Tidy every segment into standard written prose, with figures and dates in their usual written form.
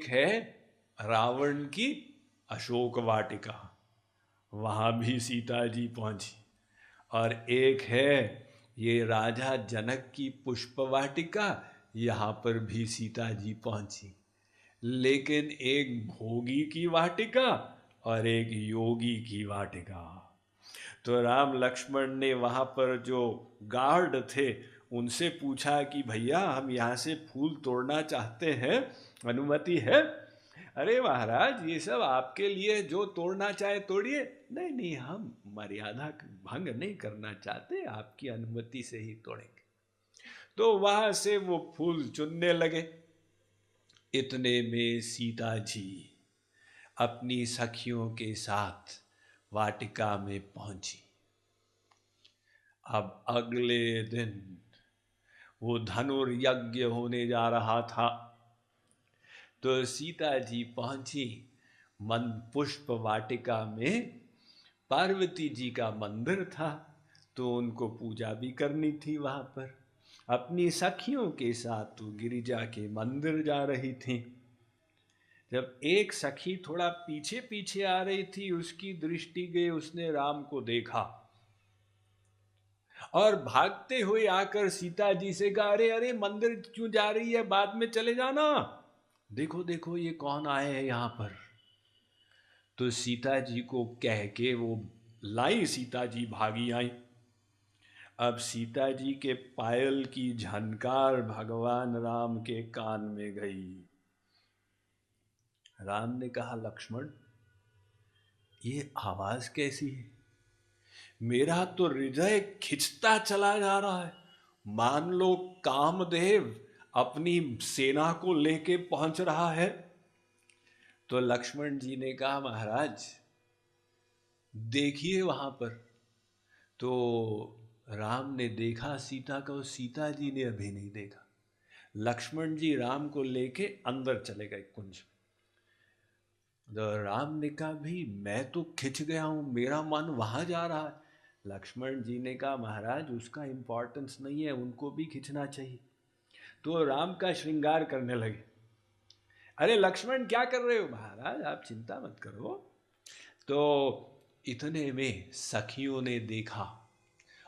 एक है रावण की अशोक वाटिका, वहां भी सीता जी पहुंची, और एक है ये राजा जनक की पुष्प वाटिका, यहाँ पर भी सीता जी पहुंची। लेकिन एक भोगी की वाटिका और एक योगी की वाटिका। तो राम लक्ष्मण ने वहाँ पर जो गार्ड थे उनसे पूछा कि भैया हम यहाँ से फूल तोड़ना चाहते हैं, अनुमति है? अरे महाराज ये सब आपके लिए, जो तोड़ना चाहे तोड़िए। नहीं नहीं, हम मर्यादा भंग नहीं करना चाहते, आपकी अनुमति से ही तोड़ेंगे। तो वहां से वो फूल चुनने लगे। इतने में सीता जी अपनी सखियों के साथ वाटिका में पहुंची। अब अगले दिन वो धनुर्यज्ञ होने जा रहा था, तो सीता जी पहुंची। मन पुष्प वाटिका में पार्वती जी का मंदिर था, तो उनको पूजा भी करनी थी वहां पर। अपनी सखियों के साथ तो गिरिजा के मंदिर जा रही थी। जब एक सखी थोड़ा पीछे पीछे आ रही थी, उसकी दृष्टि गई, उसने राम को देखा और भागते हुए आकर सीता जी से कहा, अरे अरे मंदिर क्यों जा रही है, बाद में चले जाना, देखो देखो ये कौन आए हैं यहाँ पर। तो सीता जी को कह के वो लाई, सीता जी भागी आई। अब सीता जी के पायल की झनकार भगवान राम के कान में गई। राम ने कहा, लक्ष्मण ये आवाज कैसी है? मेरा तो हृदय खिंचता चला जा रहा है, मान लो कामदेव अपनी सेना को लेके पहुंच रहा है। तो लक्ष्मण जी ने कहा, महाराज देखिए वहां पर। तो राम ने देखा सीता को, सीता जी ने अभी नहीं देखा। लक्ष्मण जी राम को लेके अंदर चले गए कुंज। तो राम ने कहा, भी मैं तो खिंच गया हूं, मेरा मन वहां जा रहा है। लक्ष्मण जी ने कहा, महाराज उसका इंपॉर्टेंस नहीं है, उनको भी खींचना चाहिए। तो राम का श्रृंगार करने लगे। अरे लक्ष्मण क्या कर रहे हो? महाराज आप चिंता मत करो। तो इतने में सखियों ने देखा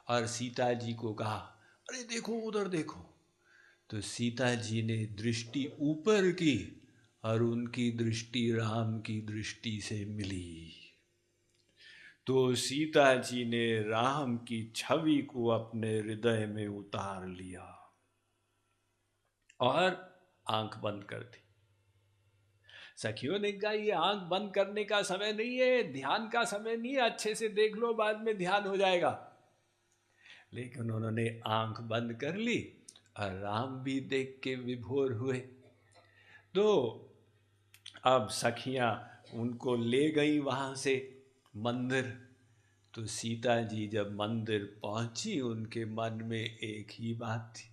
और सीता जी को कहा, अरे देखो उधर देखो। तो सीता जी ने दृष्टि ऊपर की और उनकी दृष्टि राम की दृष्टि से मिली। तो सीता जी ने राम की छवि को अपने हृदय में उतार लिया और आंख बंद कर दी। सखियों ने कहा, ये आंख बंद करने का समय नहीं है, ध्यान का समय नहीं है, अच्छे से देख लो, बाद में ध्यान हो जाएगा। लेकिन उन्होंने आंख बंद कर ली और राम भी देख के विभोर हुए। तो अब सखियां उनको ले गई वहां से मंदिर। तो सीता जी जब मंदिर पहुंची, उनके मन में एक ही बात थी।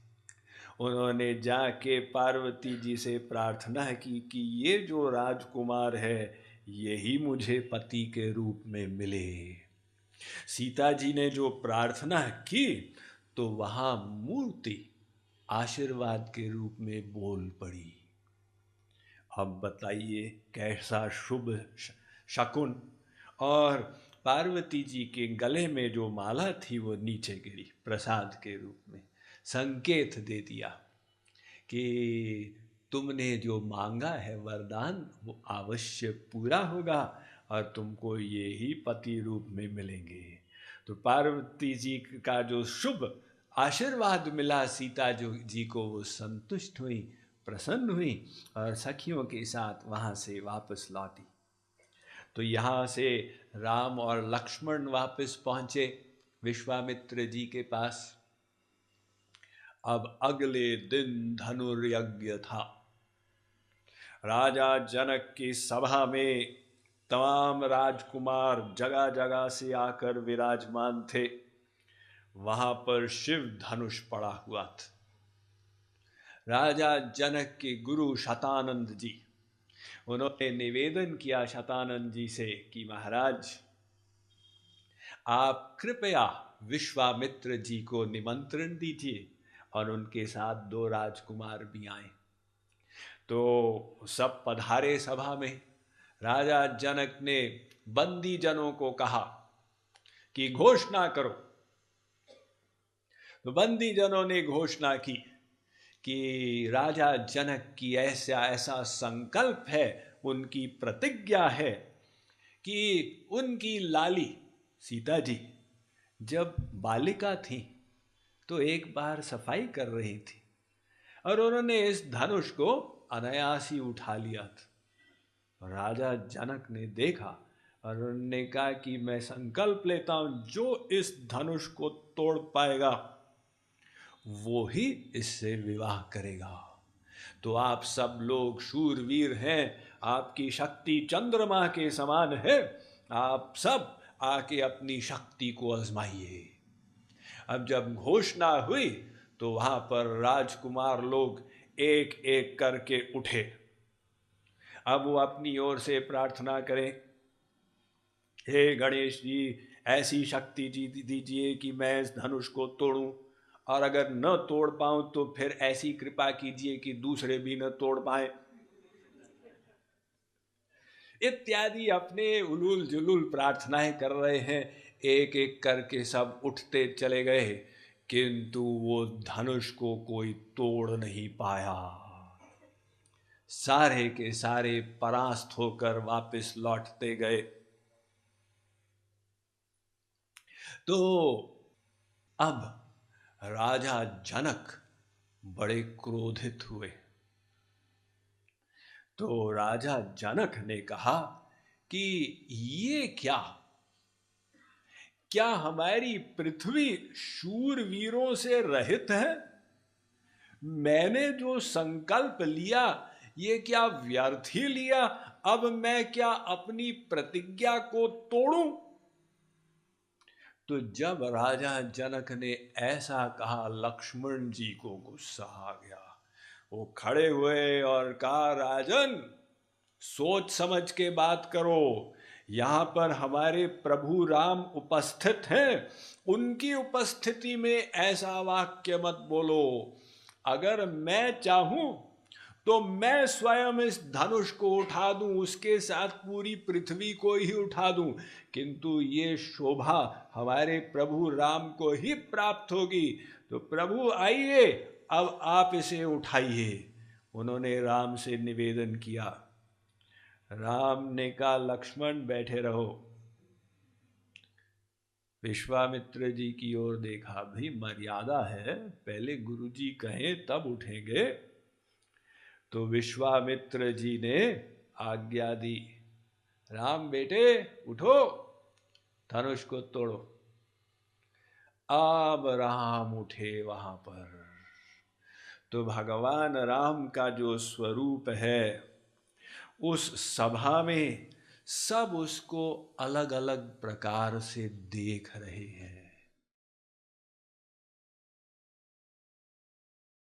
उन्होंने जाके पार्वती जी से प्रार्थना की कि ये जो राजकुमार है यही मुझे पति के रूप में मिले। सीता जी ने जो प्रार्थना की तो वहां मूर्ति आशीर्वाद के रूप में बोल पड़ी। अब बताइए कैसा शुभ शकुन। और पार्वती जी के गले में जो माला थी वो नीचे गिरी प्रसाद के रूप में, संकेत दे दिया कि तुमने जो मांगा है वरदान वो अवश्य पूरा होगा और तुमको ये ही पति रूप में मिलेंगे। तो पार्वती जी का जो शुभ आशीर्वाद मिला सीता जी को, वो संतुष्ट हुई, प्रसन्न हुई और सखियों के साथ वहाँ से वापस लौटी। तो यहाँ से राम और लक्ष्मण वापस पहुँचे विश्वामित्र जी के पास। अब अगले दिन धनुर्यज्ञ था। राजा जनक की सभा में तमाम राजकुमार जगह जगह से आकर विराजमान थे। वहां पर शिव धनुष पड़ा हुआ था। राजा जनक के गुरु शतानंद जी, उन्होंने निवेदन किया शतानंद जी से कि महाराज आप कृपया विश्वामित्र जी को निमंत्रण दीजिए और उनके साथ 2 राजकुमार भी आए। तो सब पधारे सभा में। राजा जनक ने बंदी जनों को कहा कि घोषणा करो। तो बंदी जनों ने घोषणा की कि राजा जनक की ऐसा ऐसा संकल्प है, उनकी प्रतिज्ञा है कि उनकी लाली सीता जी जब बालिका थी तो एक बार सफाई कर रही थी और उन्होंने इस धनुष को अनायास ही उठा लिया था। राजा जनक ने देखा और उन्होंने कहा कि मैं संकल्प लेता हूं, जो इस धनुष को तोड़ पाएगा वो ही इससे विवाह करेगा। तो आप सब लोग शूरवीर हैं, आपकी शक्ति चंद्रमा के समान है, आप सब आके अपनी शक्ति को आजमाइए। अब जब घोषणा हुई तो वहां पर राजकुमार लोग एक एक करके उठे। अब वो अपनी ओर से प्रार्थना करें, हे गणेश जी, ऐसी शक्ति दीजिए कि मैं इस धनुष को तोड़ूं, और अगर न तोड़ पाऊं तो फिर ऐसी कृपा कीजिए कि दूसरे भी न तोड़ पाए, इत्यादि अपने उलूल जुलूल प्रार्थनाएं कर रहे हैं। एक एक करके सब उठते चले गए, किंतु वो धनुष को कोई तोड़ नहीं पाया। सारे के सारे परास्त होकर वापस लौटते गए। तो अब राजा जनक बड़े क्रोधित हुए। तो राजा जनक ने कहा कि ये क्या हमारी पृथ्वी शूरवीरों से रहित है? मैंने जो संकल्प लिया ये क्या व्यर्थ ही लिया? अब मैं क्या अपनी प्रतिज्ञा को तोड़ूं? तो जब राजा जनक ने ऐसा कहा, लक्ष्मण जी को गुस्सा आ गया। वो खड़े हुए और कहा, राजन, सोच समझ के बात करो। यहाँ पर हमारे प्रभु राम उपस्थित हैं, उनकी उपस्थिति में ऐसा वाक्य मत बोलो। अगर मैं चाहूं तो मैं स्वयं इस धनुष को उठा दूं, उसके साथ पूरी पृथ्वी को ही उठा दूं, किंतु ये शोभा हमारे प्रभु राम को ही प्राप्त होगी। तो प्रभु आइए, अब आप इसे उठाइए। उन्होंने राम से निवेदन किया। राम ने कहा, लक्ष्मण बैठे रहो। विश्वामित्र जी की ओर देखा, भी मर्यादा है, पहले गुरुजी कहें तब उठेंगे। तो विश्वामित्र जी ने आज्ञा दी, राम बेटे उठो, धनुष को तोड़ो। अब राम उठे वहां पर। तो भगवान राम का जो स्वरूप है, उस सभा में सब उसको अलग अलग प्रकार से देख रहे हैं।